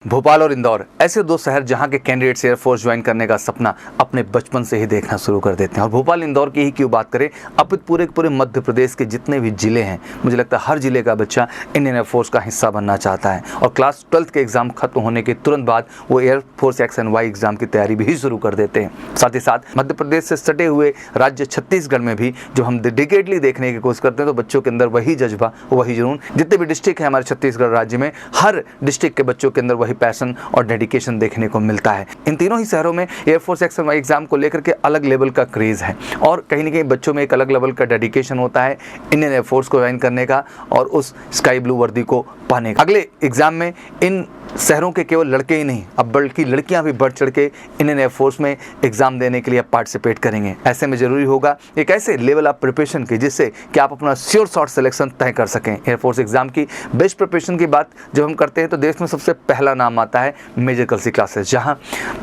भोपाल और इंदौर ऐसे दो शहर जहां के कैंडिडेट्स एयरफोर्स ज्वाइन करने का सपना अपने बचपन से ही देखना शुरू कर देते हैं। और भोपाल इंदौर की ही क्यों बात करें, अब पूरे मध्य प्रदेश के जितने भी जिले हैं, मुझे लगता है हर जिले का बच्चा इंडियन एयरफोर्स का हिस्सा बनना चाहता है। और क्लास 12 के एग्जाम खत्म होने के तुरंत बाद वो एयरफोर्स XNY एग्जाम की तैयारी भी शुरू कर देते हैं। साथ ही साथ मध्य प्रदेश से सटे हुए राज्य छत्तीसगढ़ में भी जो हम डेडिकेटली देखने की कोशिश करते हैं, तो बच्चों के अंदर वही जज्बा, वही जुनून, जितने भी डिस्ट्रिक्ट है हमारे छत्तीसगढ़ राज्य में, हर डिस्ट्रिक्ट के बच्चों के अंदर वही पैशन और डेडिकेशन देखने को मिलता है। इन तीनों ही शहरों में एयरफोर्स XNY एग्जाम को लेकर के अलग लेवल का क्रेज है और कहीं ना कहीं बच्चों में एक अलग लेवल का डेडिकेशन होता है इंडियन एयरफोर्स को ज्वाइन करने का और उस स्काई ब्लू वर्दी को पाने का। अगले एग्जाम में इन शहरों के केवल लड़के ही नहीं, अब बल्कि लड़कियां भी बढ़ चढ़ के इंडियन एयरफोर्स में एग्जाम देने के लिए पार्टिसिपेट करेंगे। ऐसे में जरूरी होगा एक ऐसे लेवल ऑफ प्रिपरेशन की जिससे कि आप अपना श्योर शॉर्ट सिलेक्शन तय कर सकें। एयरफोर्स एग्जाम की बेस्ट प्रिपरेशन की बात जब हम करते हैं तो देश में सबसे पहला नाम आता है मेजर कलसी क्लासेस, जहां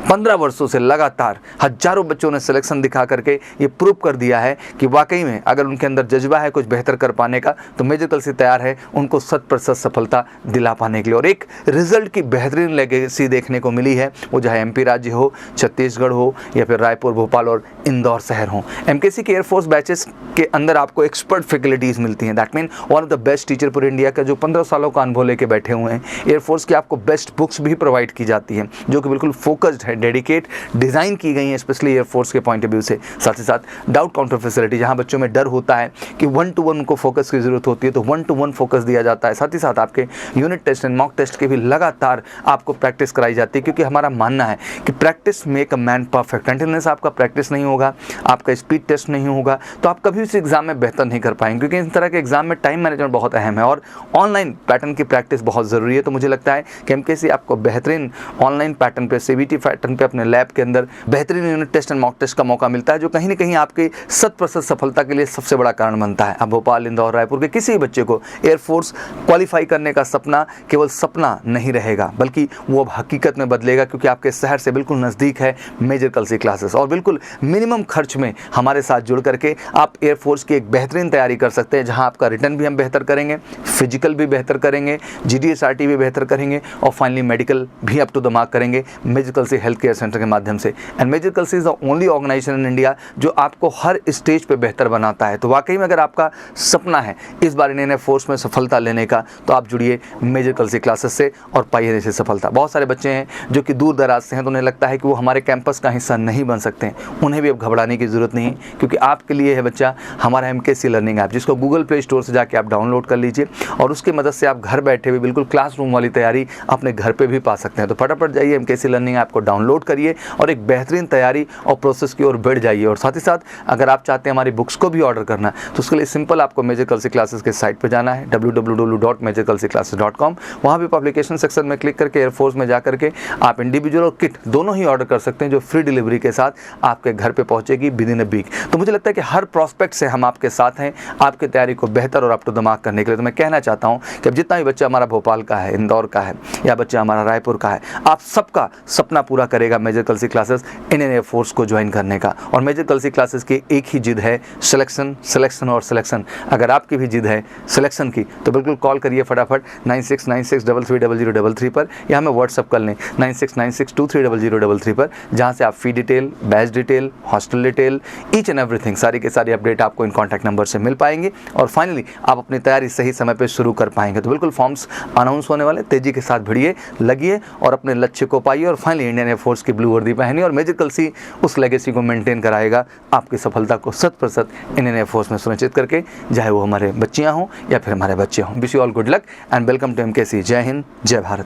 15 वर्षों से लगातार हजारों बच्चों ने सिलेक्शन दिखा करके ये प्रूव कर दिया है कि वाकई में अगर उनके अंदर जज्बा है कुछ बेहतर कर पाने का, तो मेजर कलसी तैयार है उनको 100% सफलता दिला पाने के लिए। और एक रिजल्ट की बेहतरीन लेगेसी देखने को मिली है, वो चाहे MP राज्य हो, छत्तीसगढ़ हो या फिर रायपुर, भोपाल और इंदौर शहर हो। MKC के एयरफोर्स बैचेस के अंदर आपको एक्सपर्ट फैकल्टीज मिलती हैं, that mean one of the best teacher पूरे इंडिया का जो 15 सालों का अनुभव लेके बैठे हुए हैं। एयरफोर्स की आपको बेस्ट बुक्स भी प्रोवाइड की जाती हैं जो कि बिल्कुल फोकस्ड है, डेडिकेट डिज़ाइन की गई है स्पेशली एयरफोर्स के पॉइंट ऑफ व्यू से। साथ ही साथ डाउट काउंटर फैसिलिटी, जहां बच्चों में डर होता है कि 1-to-1 उनको फोकस की जरूरत होती है, तो 1-to-1 फोकस दिया जाता है। साथ ही साथ आपके unit test and mock test के भी लगातार आपको प्रैक्टिस कराई जाती है, क्योंकि हमारा मानना है कि practice make a man perfect. Until आपका प्रैक्टिस नहीं होगा, आपका स्पीड टेस्ट नहीं होगा, तो आप कभी इस एग्जाम में बेहतर नहीं कर पाएंगे, क्योंकि इस तरह के एग्जाम में टाइम मैनेजमेंट बहुत अहम है और ऑनलाइन पैटर्न की प्रैक्टिस बहुत ज़रूरी है। तो मुझे लगता है कि MKC आपको बेहतरीन ऑनलाइन पैटर्न पे, CBT पैटर्न पे अपने लैब के अंदर बेहतरीन unit test and mock test का मौका मिलता है, जो कहीं ना कहीं आपकी 100% सफलता के लिए सबसे बड़ा कारण बनता है। अब भोपाल, इंदौर, रायपुर के किसी भी बच्चे को एयरफोर्स क्वालिफाई करने का सपना केवल सपना नहीं रहेगा, बल्कि वो अब हकीकत में बदलेगा, क्योंकि आपके शहर से बिल्कुल नज़दीक है मेजर कलसी क्लासेस और बिल्कुल मिनिमम खर्च में हमारे साथ जुड़ करके आप एयरफोर्स की एक बेहतरीन तैयारी कर सकते हैं, जहां आपका रिटर्न भी हम बेहतर करेंगे, फिजिकल भी बेहतर करेंगे, GDSRT भी बेहतर करेंगे और फाइनली मेडिकल भी अप टू द मार्क करेंगे major Kalsi health care centre के माध्यम से। And major Kalsi is the only organisation in India जो आपको हर स्टेज पे बेहतर बनाता है। तो वाकई में अगर आपका सपना है इस बार इंडियन एयरफोर्स में सफलता लेने का, तो आप जुड़िए मेजर कलसी क्लासेस से और पाइए ऐसी सफलता। बहुत सारे बच्चे हैं जो कि दूर दराज से हैं, तो उन्हें लगता है कि वो हमारे कैंपस का हिस्सा नहीं बन सकते। उन्हें भी अब घबराने की जरूरत नहीं, क्योंकि आपके लिए है बच्चा हमारा MKC लर्निंग ऐप, जिसको गूगल प्ले स्टोर से जाके आप डाउनलोड कर लीजिए और उसकी मदद से आप घर बैठे हुए बिल्कुल क्लासरूम वाली तैयारी अपने घर पे भी पा सकते हैं। तो फटाफट जाइए MKC लर्निंग ऐप को डाउनलोड करिए और एक बेहतरीन तैयारी और प्रोसेस की ओर बढ़ जाइए। और साथ ही साथ अगर आप चाहते हैं हमारी बुक्स को भी ऑर्डर करना, तो उसके लिए सिंपल आपको मेजर कलसी क्लासेस के साइट पर जाना है, www.majorkalsiclasses.com। वहाँ भी पब्लिकेशन सेक्शन में क्लिक करके एयरफोर्स में जा करके आप इंडिविजुअल और किट दोनों ही ऑर्डर कर सकते हैं, जो फ्री डिलीवरी के साथ आपके घर पे पहुंचेगी विदिन अ वीक। तो मुझे लगता है कि हर प्रोस्पेक्ट से हम आपके साथ हैं आपकी तैयारी को बेहतर और अप टू द मार्क करने के लिए। तो मैं कहना चाहता हूं कि अब जितना भी बच्चा हमारा भोपाल का है, इंदौर का है या बच्चा हमारा रायपुर का है, आप सबका सपना पूरा करेगा मेजर कलसी क्लासेस इंडियन एयरफोर्स को ज्वाइन करने का। और मेजर कलसी क्लासेस की एक ही जिद है, सिलेक्शन, सिलेक्शन और सिलेक्शन। अगर आपकी भी जिद है सिलेक्शन की, तो बिल्कुल कॉल करिए फटाफट 9696330033 पर, या हमें व्हाट्सअप कर लें 9696230033 पर, जहां से आप fee detail, batch detail, hostel detail, each and everything सारी के सारी अपडेट आपको इन कॉन्टैक्ट नंबर से मिल पाएंगे और फाइनली आप अपनी तैयारी सही समय पे शुरू कर पाएंगे। तो बिल्कुल फॉर्म्स अनाउंस होने वाले, तेजी के साथ भिड़िए, लगिए और अपने लक्ष्य को पाइए और फाइनली इंडियन एयरफोर्स की ब्लू वर्दी पहनिए और मेजर कलसी उस लेगेसी को मेंटेन कराएगा, आपकी सफलता को 100% इंडियन एयरफोर्स में सुनिश्चित करके, चाहे वो हमारे बच्चियाँ हों या फिर हमारे बच्चे हों। Wish you all good luck and welcome to MKC। जय हिंद, जय भारत।